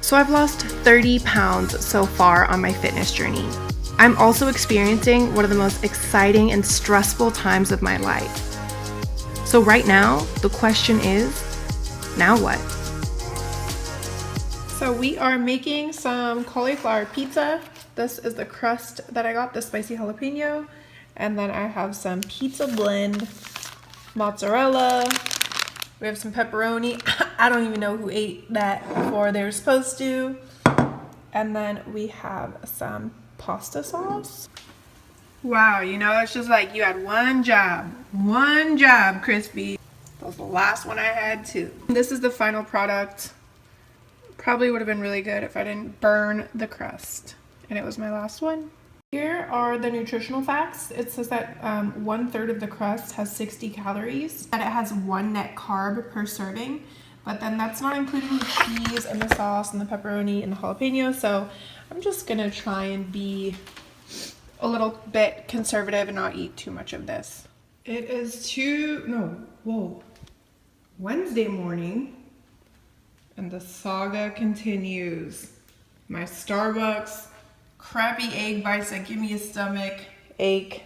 So I've lost 30 pounds so far on my fitness journey. I'm also experiencing one of the most exciting and stressful times of my life. So right now, the question is, now what? So we are making some cauliflower pizza. This is the crust that I got, the spicy jalapeno. And then I have some pizza blend, mozzarella. We have some pepperoni. I don't even know who ate that before they were supposed to. And then we have some pasta sauce. Wow, you know, it's just like you had one job, Chrisspy. That was the last one I had too. This is the final product. Probably would have been really good if I didn't burn the crust. And it was my last one. Here are the nutritional facts. It says that 1/3 of the crust has 60 calories, that it has 1 net carb per serving, but then that's not including the cheese and the sauce and the pepperoni and the jalapeno. So I'm just gonna try and be a little bit conservative and not eat too much of this. It is Wednesday morning. And the saga continues. My Starbucks, crappy egg bites that give me a stomach ache,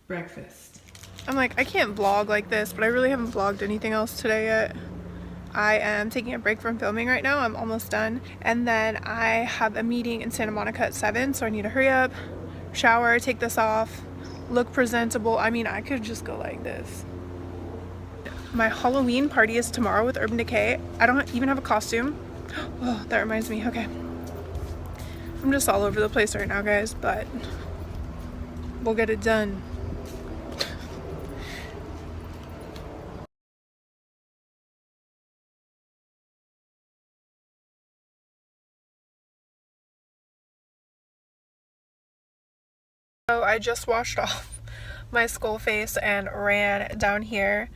breakfast. I'm like, I can't vlog like this, but I really haven't vlogged anything else today yet. I am taking a break from filming right now. I'm almost done. And then I have a meeting in Santa Monica at 7, so I need to hurry up, shower, take this off, look presentable. I mean, I could just go like this. My Halloween party is tomorrow with Urban Decay. I don't even have a costume. Oh, that reminds me. Okay. I'm just all over the place right now, guys, but we'll get it done. So I just washed off my skull face and ran down here.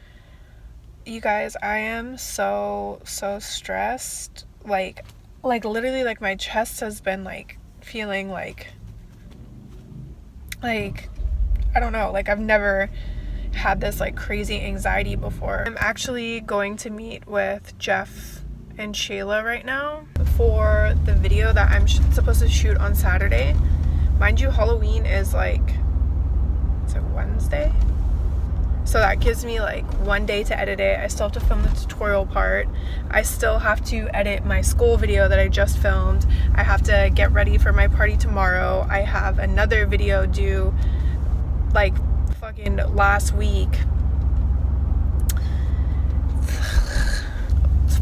You guys, I am so stressed. Like literally, like my chest has been like feeling like I don't know, like I've never had this like crazy anxiety before. I'm actually going to meet with Jeff and Shayla right now for the video that I'm supposed to shoot on Saturday. Mind you, Halloween is like, it's a Wednesday? So that gives me like 1 day to edit it. I still have to film the tutorial part. I still have to edit my school video that I just filmed. I have to get ready for my party tomorrow. I have another video due like fucking last week.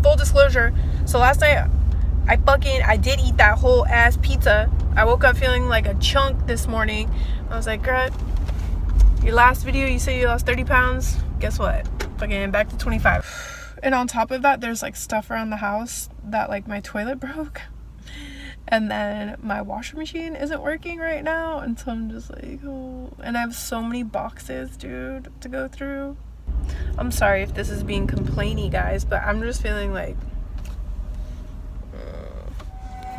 Full disclosure. So last night I did eat that whole ass pizza. I woke up feeling like a chunk this morning. I was like, girl, your last video, you say you lost 30 pounds. Guess what? Fucking back to 25. And on top of that, there's like stuff around the house that like my toilet broke. And then my washing machine isn't working right now. And so I'm just like, oh. And I have so many boxes, dude, to go through. I'm sorry if this is being complainy, guys, but I'm just feeling like...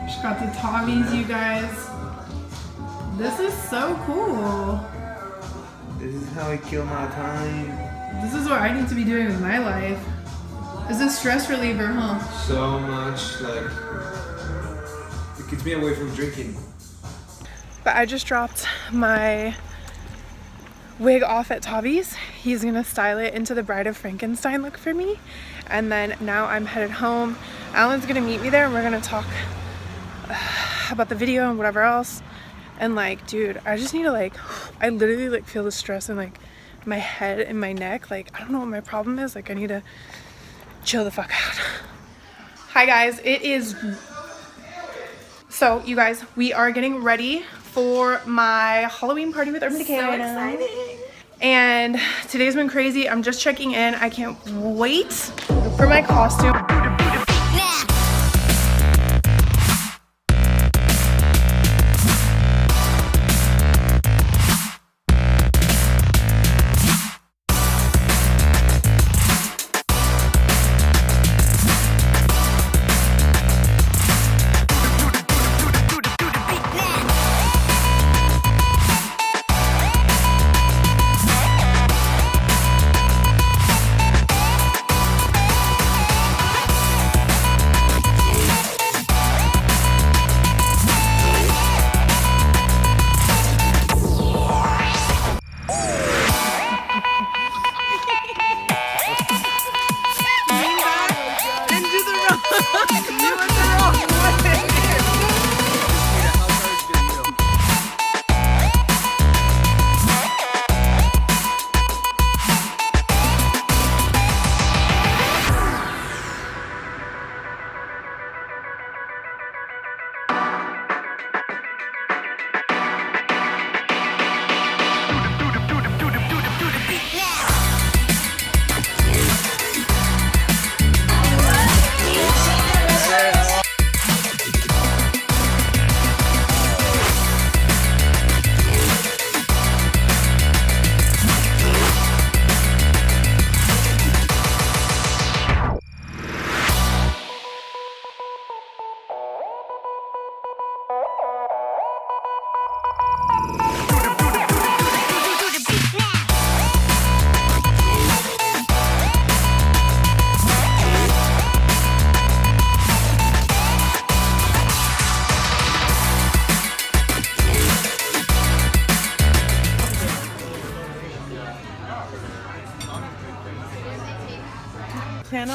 Just got the Tommies, you guys. This is so cool. This is how I kill my time. This is what I need to be doing with my life. It's a stress reliever, huh? So much, like, it keeps me away from drinking. But I just dropped my wig off at Tavi's. He's gonna style it into the Bride of Frankenstein look for me. And then now I'm headed home. Alan's gonna meet me there and we're gonna talk about the video and whatever else. And like, dude, I just need to like, I literally like feel the stress in like my head and my neck. Like, I don't know what my problem is. Like, I need to chill the fuck out. Hi guys, it is, so you guys, we are getting ready for my Halloween party with Urban Decay. So exciting. And today's been crazy. I'm just checking in. I can't wait for my costume.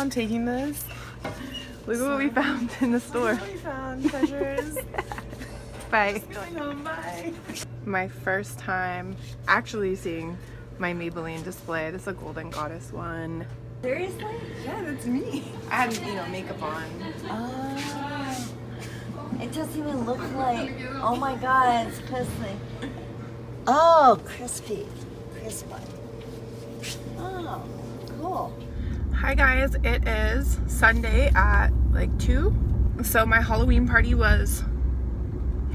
on taking this. Look at what we found in the store. We found treasures. Bye. Going home, bye. My first time actually seeing my Maybelline display. This is a Golden Goddess one. Seriously? Yeah, that's me. I had, you know, makeup on. Oh. It doesn't even look like. Oh my god, it's crispy. Oh, crispy. Chrisspy. Oh, cool. Hi guys, it is Sunday at like 2. So my Halloween party was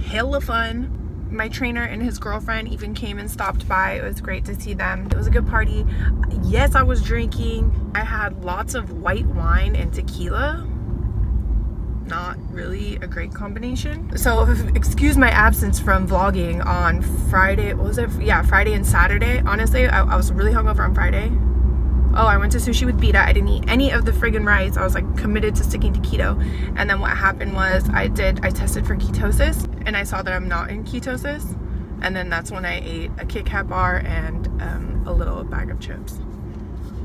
hella fun. My trainer and his girlfriend even came and stopped by. It was great to see them. It was a good party. Yes, I was drinking. I had lots of white wine and tequila. Not really a great combination. So excuse my absence from vlogging on Friday. What was it? Yeah, Friday and Saturday. Honestly, I was really hungover on Friday. Oh, I went to sushi with Beta. I didn't eat any of the friggin' rice. I was like committed to sticking to keto. And then what happened was I tested for ketosis and I saw that I'm not in ketosis. And then that's when I ate a Kit Kat bar and a little bag of chips.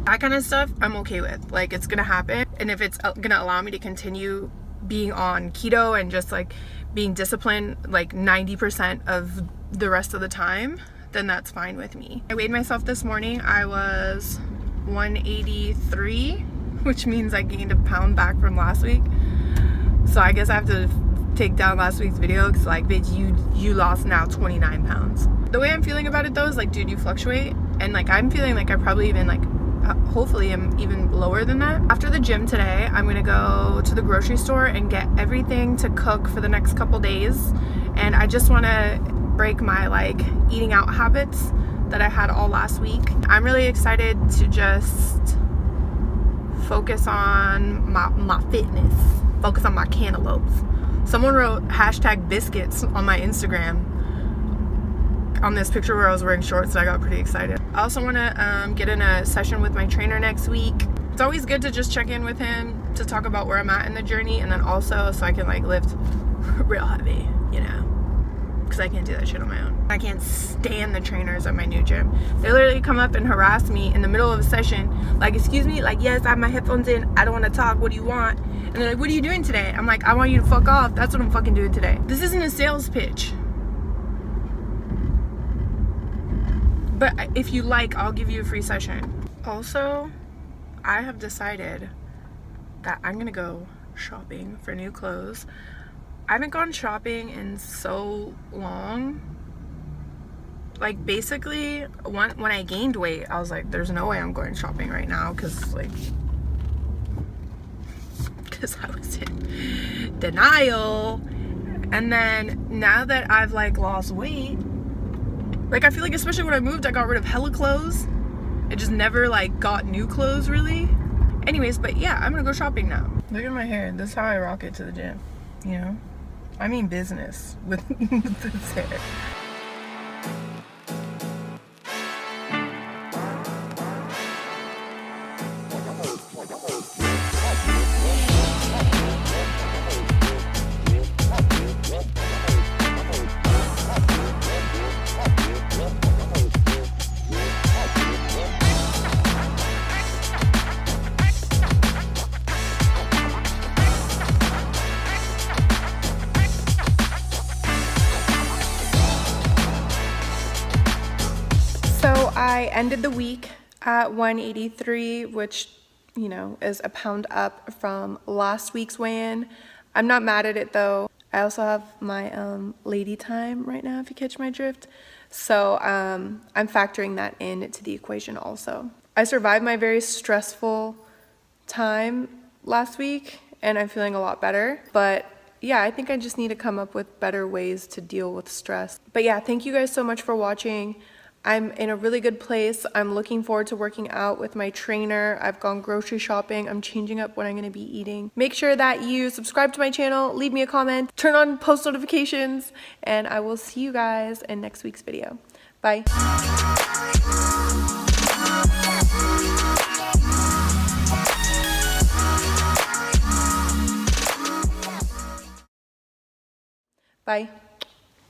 That kind of stuff I'm okay with. Like, it's gonna happen. And if it's gonna allow me to continue being on keto and just like being disciplined like 90% of the rest of the time, then that's fine with me. I weighed myself this morning. I was 183, which means I gained a pound back from last week. So I guess I have to take down last week's video because like, bitch, you lost now 29 pounds. The way I'm feeling about it though is like, dude, you fluctuate. And like, I'm feeling like I probably even like, hopefully I'm even lower than that. After the gym today, I'm gonna go to the grocery store and get everything to cook for the next couple days. And I just wanna break my like eating out habits that I had all last week. I'm really excited to just focus on my fitness, focus on my cantaloupes. Someone wrote hashtag biscuits on my Instagram on this picture where I was wearing shorts, so I got pretty excited. I also want to get in a session with my trainer next week. It's always good to just check in with him to talk about where I'm at in the journey, and then also so I can like lift real heavy, you know, because I can't do that shit on my own. I can't stand the trainers at my new gym. They literally come up and harass me in the middle of a session, like, excuse me, like, yes, I have my headphones in, I don't want to talk, what do you want? And they're like, what are you doing today? I'm like, I want you to fuck off. That's what I'm fucking doing today. This isn't a sales pitch. But if you like, I'll give you a free session. Also, I have decided that I'm gonna go shopping for new clothes. I haven't gone shopping in so long. Like, basically, when I gained weight, I was like, there's no way I'm going shopping right now because I was in denial. And then now that I've like lost weight, like, I feel like especially when I moved, I got rid of hella clothes. I just never like got new clothes really. Anyways, but yeah, I'm gonna go shopping now. Look at my hair. This is how I rock it to the gym, you know? I mean business with this hair. I ended the week at 183, which, you know, is a pound up from last week's weigh-in. I'm not mad at it though. I also have my lady time right now, if you catch my drift. So I'm factoring that into the equation also. I survived my very stressful time last week and I'm feeling a lot better. But yeah, I think I just need to come up with better ways to deal with stress. But yeah, thank you guys so much for watching. I'm in a really good place. I'm looking forward to working out with my trainer. I've gone grocery shopping. I'm changing up what I'm gonna be eating. Make sure that you subscribe to my channel, leave me a comment, turn on post notifications, and I will see you guys in next week's video. Bye. Bye.